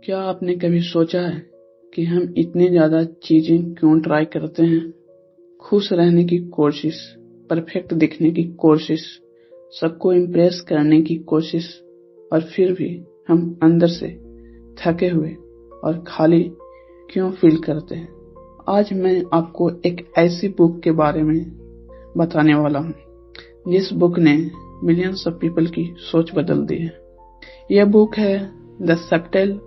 क्या आपने कभी सोचा है कि हम इतनी ज्यादा चीजें क्यों ट्राई करते हैं? खुश रहने की कोशिश, परफेक्ट दिखने की कोशिश, सबको इम्प्रेस करने की कोशिश, और फिर भी हम अंदर से थके हुए और खाली क्यों फील करते हैं? आज मैं आपको एक ऐसी बुक के बारे में बताने वाला हूँ जिस बुक ने मिलियंस ऑफ पीपल की सोच बदल दी है। यह बुक है the subtle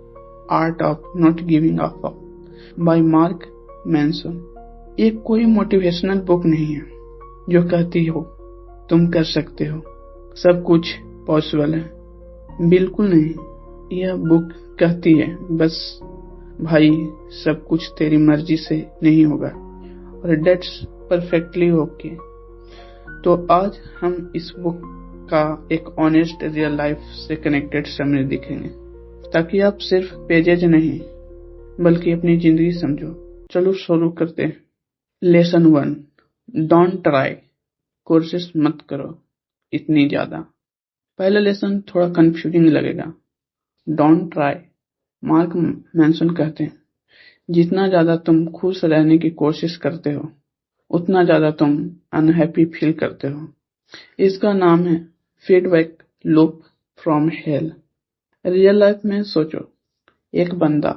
art of not giving up by mark Manson. ये कोई मोटिवेशनल बुक नहीं है जो कहती हो तुम कर सकते हो, सब कुछ पॉसिबल है। बिल्कुल नहीं। यह बुक कहती है बस भाई सब कुछ तेरी मर्जी से नहीं होगा, और डेट्स परफेक्टली ओके। तो आज हम इस बुक का एक ऑनेस्ट रियल लाइफ से कनेक्टेड समरी दिखेंगे, ताकि आप सिर्फ पेजेज नहीं बल्कि अपनी जिंदगी समझो। चलो शुरू करते हैं। Lesson 1, don't try. कोशिश मत करो इतनी ज्यादा। पहला लेसन थोड़ा कंफ्यूजिंग लगेगा। डोंट ट्राई, मार्क मैनसन कहते हैं, जितना ज्यादा तुम खुश रहने की कोशिश करते हो उतना ज्यादा तुम अनहैप्पी फील करते हो। इसका नाम है feedback loop from hello. Real life में सोचो, एक बंदा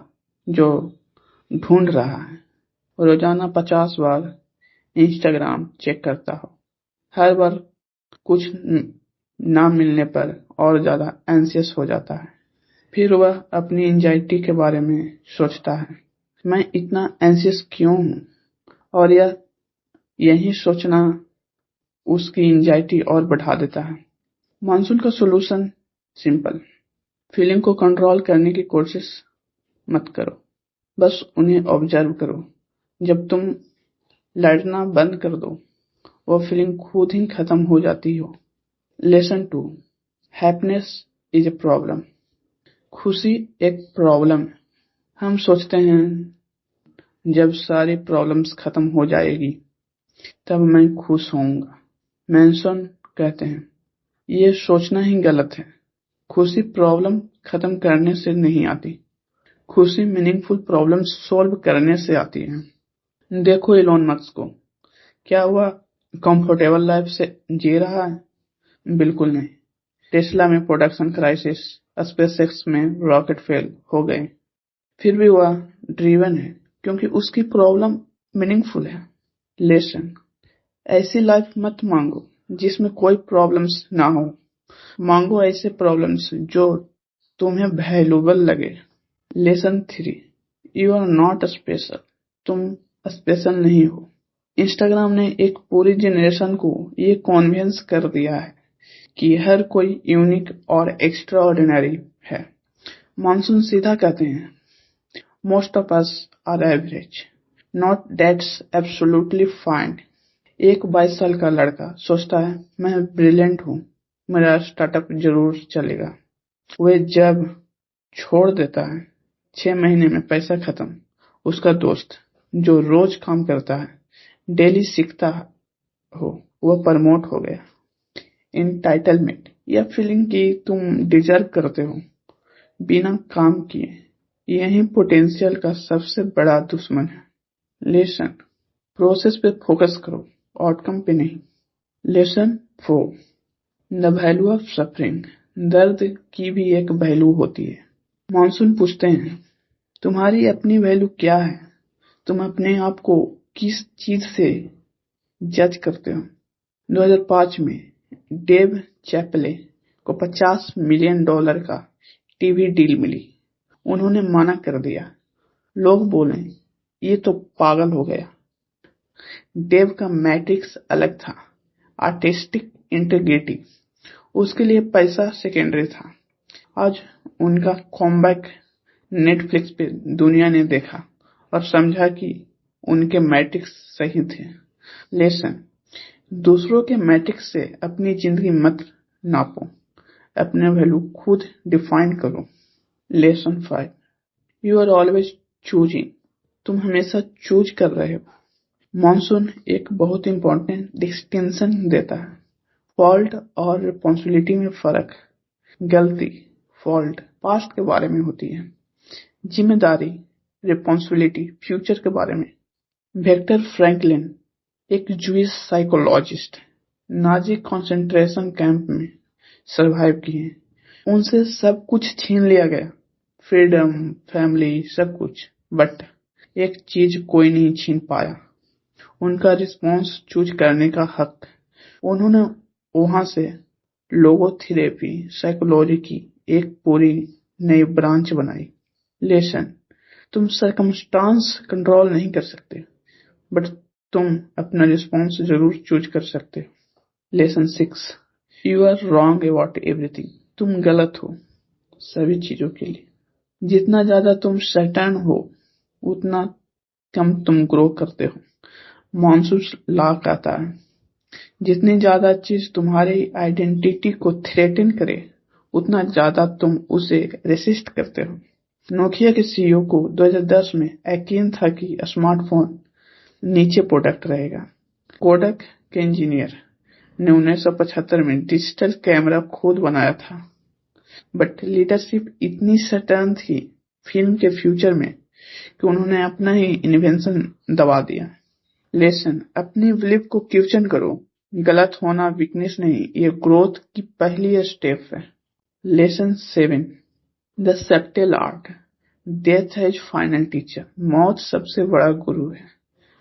जो ढूंढ रहा है, रोजाना 50 बार इंस्टाग्राम चेक करता हो, हर बार कुछ ना मिलने पर और ज्यादा एंशियस हो जाता है। फिर वह अपनी एंजाइटी के बारे में सोचता है, मैं इतना एंशियस क्यों हूँ? और यही सोचना उसकी एंजाइटी और बढ़ा देता है। मानसून का सोल्यूशन सिंपल। फीलिंग को कंट्रोल करने की कोशिश मत करो, बस उन्हें ऑब्जर्व करो। जब तुम लड़ना बंद कर दो, वो फीलिंग खुद ही खत्म हो जाती हो। Lesson 2, happiness is a problem. खुशी एक प्रॉब्लम है। हम सोचते हैं जब सारी प्रॉब्लम्स खत्म हो जाएगी तब मैं खुश होऊंगा। मैनसन कहते हैं ये सोचना ही गलत है। खुशी प्रॉब्लम खत्म करने से नहीं आती, खुशी मीनिंगफुल प्रॉब्लम सॉल्व करने से आती है। देखो इलोन मस्क को, क्या हुआ? कंफर्टेबल लाइफ से जी रहा है? बिल्कुल नहीं। टेस्ला में प्रोडक्शन क्राइसिस, स्पेसएक्स में रॉकेट फेल हो गए, फिर भी वह ड्रीवन है क्योंकि उसकी प्रॉब्लम मीनिंगफुल है। लेसन, ऐसी लाइफ मत मांगो जिसमें कोई प्रॉब्लम्स ना हो। मांगो ऐसे प्रॉब्लम्स जो तुम्हें वैल्यूएबल लगे। Lesson 3, you are not special. तुम स्पेशल नहीं हो। इंस्टाग्राम ने एक पूरी जनरेशन को ये कन्विंस कर दिया है कि हर कोई यूनिक और एक्स्ट्रा ऑर्डिनरी है। मानसून सीधा कहते हैं, most of us are average, not that's absolutely fine. एक 22 साल का लड़का सोचता है मैं ब्रिलियंट हूँ, मेरा स्टार्टअप जरूर चलेगा। वह जब छोड़ देता है, 6 महीने में पैसा खत्म। उसका दोस्त जो रोज काम करता है, डेली सीखता हो, वह प्रमोट हो गया। एंटाइटलमेंट या फीलिंग कि तुम डिजर्व करते हो बिना काम किए, यही पोटेंशियल का सबसे बड़ा दुश्मन है। लेसन, प्रोसेस पे फोकस करो, आउटकम पे नहीं। Lesson 4, the value of suffering. दर्द की भी एक वैल्यू होती है। मानसून पूछते हैं, तुम्हारी अपनी वैल्यू क्या है? तुम अपने आप को किस चीज से जज करते हो? 2005 में डेव चैपले को $50 मिलियन का टीवी डील मिली। उन्होंने मना कर दिया। लोग बोले ये तो पागल हो गया। डेव का मैट्रिक्स अलग था, आर्टिस्टिक इंटीग्रिटी। उसके लिए पैसा सेकेंडरी था। आज उनका कॉमबैक नेटफ्लिक्स पे दुनिया ने देखा और समझा कि उनके मैट्रिक्स सही थे। लेसन, दूसरों के मैट्रिक्स से अपनी जिंदगी मत नापो, अपने वैल्यू खुद डिफाइन करो। Lesson 5, you are always choosing. तुम हमेशा चूज कर रहे हो। मानसून एक बहुत इंपॉर्टेंट डिस्टिंक्शन देता है, फॉल्ट और रिस्पॉन्सिबिलिटी में फर्क। गलती, फॉल्ट पास्ट के बारे में होती है, जिम्मेदारी, रिस्पॉन्सिबिलिटी, फ्यूचर के बारे में। विक्टर फ्रैंकलिन एक Jewish psychologist, Nazi concentration camp में सरवाइव किए। उनसे सब कुछ छीन लिया गया, फ्रीडम, फैमिली, सब कुछ, बट एक चीज कोई नहीं छीन पाया, उनका रिस्पॉन्स चूज करने का हक। उन्होंने वहां से लोगोथेरेपी, साइकोलॉजी की एक पूरी नई ब्रांच बनाई। लेसन, तुम सर्कमस्टांस कंट्रोल नहीं कर सकते, बट तुम अपना रिस्पॉन्स जरूर चूज कर सकते हो। Lesson 6, you are wrong about everything, तुम गलत हो सभी चीजों के लिए। जितना ज्यादा तुम सर्टेन हो, उतना कम तुम ग्रो करते हो। मॉन्सूस लॉ कहता है, जितनी ज्यादा चीज तुम्हारी आइडेंटिटी को थ्रेटन करे, उतना ज्यादा तुम उसे रेसिस्ट करते हो। नोकिया के सीईओ को 2010 में यकीन था कि स्मार्टफोन नीचे प्रोडक्ट रहेगा। कोडक के इंजीनियर ने 1975 में डिजिटल कैमरा खुद बनाया था, बट लीडरशिप इतनी सर्टेन थी फिल्म के फ्यूचर में कि उन्होंने अपना ही इन्वेंशन दबा दिया। लेसन, अपनी बिलीफ को क्वेश्चन करो। गलत होना वीकनेस नहीं, ये ग्रोथ की पहली स्टेप है। Lesson 7, the subtle art, death is final teacher, मौत सबसे बड़ा गुरु है।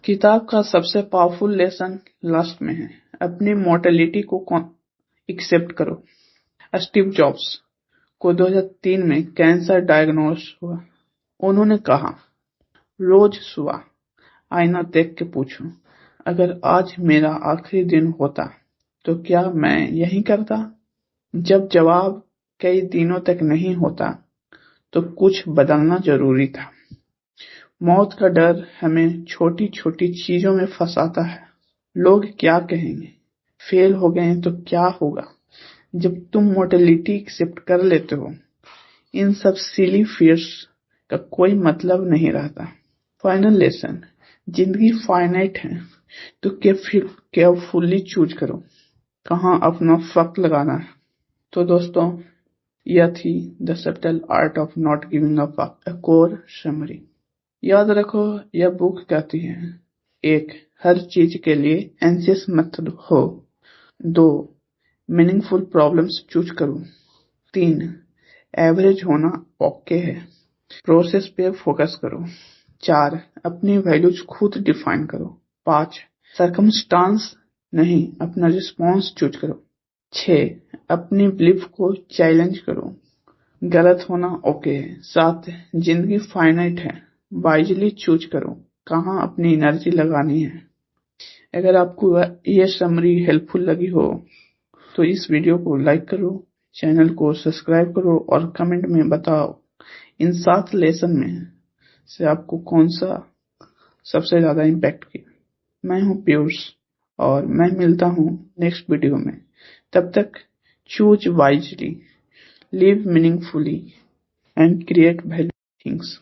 किताब का सबसे पावरफुल लेसन लास्ट में है, अपनी मोर्टेलिटी को एक्सेप्ट करो। स्टीव जॉब्स को 2003 में कैंसर डायग्नोस हुआ। उन्होंने कहा, रोज सुबह आईना देख के पूछो, अगर आज मेरा आखिरी दिन होता तो क्या मैं यही करता? जब जवाब कई दिनों तक नहीं होता तो कुछ बदलना जरूरी था। मौत का डर हमें छोटी छोटी चीजों में फंसाता है। लोग क्या कहेंगे, फेल हो गए तो क्या होगा? जब तुम मोर्टेलिटी एक्सेप्ट कर लेते हो, इन सब सिली फियर्स का कोई मतलब नहीं रहता। फाइनल लेसन, जिंदगी फाइनाइट है तो केयरफुली चूज करो कहाँ अपना फक लगाना है। तो दोस्तों, यह थी the subtle art of not giving a fuck, a core summary. याद रखो, यह बुक कहती है, 1, हर चीज के लिए एंशियस मत हो। 2, मीनिंगफुल प्रॉब्लम्स चूज करो। 3, एवरेज होना ओके है, प्रोसेस पे फोकस करो। 4, अपनी वैल्यूज खुद डिफाइन करो। 5, सर्कमस्टांस नहीं, अपना रिस्पॉन्स चूज करो। 6, अपनी बिलीफ को चैलेंज करो, गलत होना ओके है। 7, जिंदगी फाइनाइट है, वाइजली चूज करो कहाँ अपनी एनर्जी लगानी है। अगर आपको यह समरी हेल्पफुल लगी हो तो इस वीडियो को लाइक करो, चैनल को सब्सक्राइब करो और कमेंट में बताओ इन 7 लेसन में से आपको कौन सा सबसे ज्यादा इम्पैक्ट किया। मैं हूं पीयूष और मैं मिलता हूं नेक्स्ट वीडियो में। तब तक choose wisely, live meaningfully and create value things.